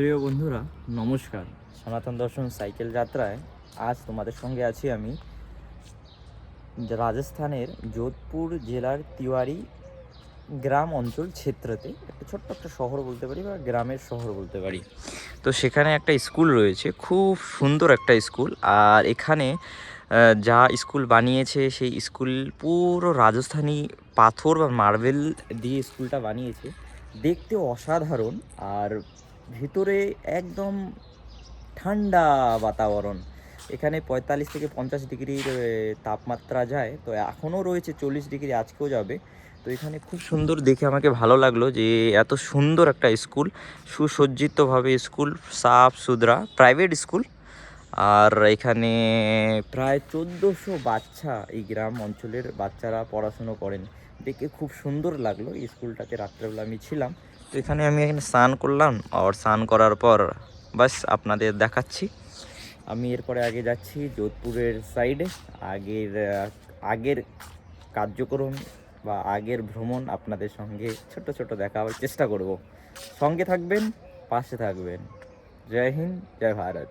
প্রিয় বন্ধুরা, নমস্কার। সনাতন দর্শন সাইকেল যাত্রায় আজ তোমাদের সঙ্গে আছি আমি রাজস্থানের যোধপুর জেলার তিওয়ারি গ্রাম অঞ্চল ক্ষেত্রতে একটা ছোট্ট একটা শহর বলতে পারি বা গ্রামের শহর বলতে পারি। তো সেখানে একটা স্কুল রয়েছে, খুব সুন্দর একটা স্কুল। আর এখানে যা স্কুল বানিয়েছে সেই স্কুল পুরো রাজস্থানী পাথর বা মার্বেল দিয়ে স্কুলটা বানিয়েছে। দেখতে অসাধারণ। আর ভিতরে একদম ঠান্ডা বাতাবরণ। এখানে ৪৫ থেকে ৫০ ডিগ্রির তাপমাত্রা যায়। তো এখনও রয়েছে ৪০ ডিগ্রি, আজকেও যাবে। তো এখানে খুব সুন্দর দেখে আমাকে ভালো লাগলো যে এত সুন্দর একটা স্কুল, সুসজ্জিতভাবে স্কুল, সাফ সুতরা প্রাইভেট স্কুল। আর এখানে প্রায় ১৪০০ বাচ্চা, এই গ্রাম অঞ্চলের বাচ্চারা পড়াশুনো করেন। দেখে খুব সুন্দর লাগলো। এই স্কুলটাতে রাত্রেবেলা আমি ছিলাম। তো এখানে স্নান করলাম। আর স্নান করার পর বাস আপনাদের দেখাচ্ছি। আমি এরপরে আগে যাচ্ছি যোধপুরের সাইডে। আগের আগের কার্যক্রম বা আগের ভ্রমণ আপনাদের সঙ্গে ছোট ছোট দেখাবার চেষ্টা করব। সঙ্গে থাকবেন, পাশে থাকবেন। জয় হিন্দ, জয় ভারত।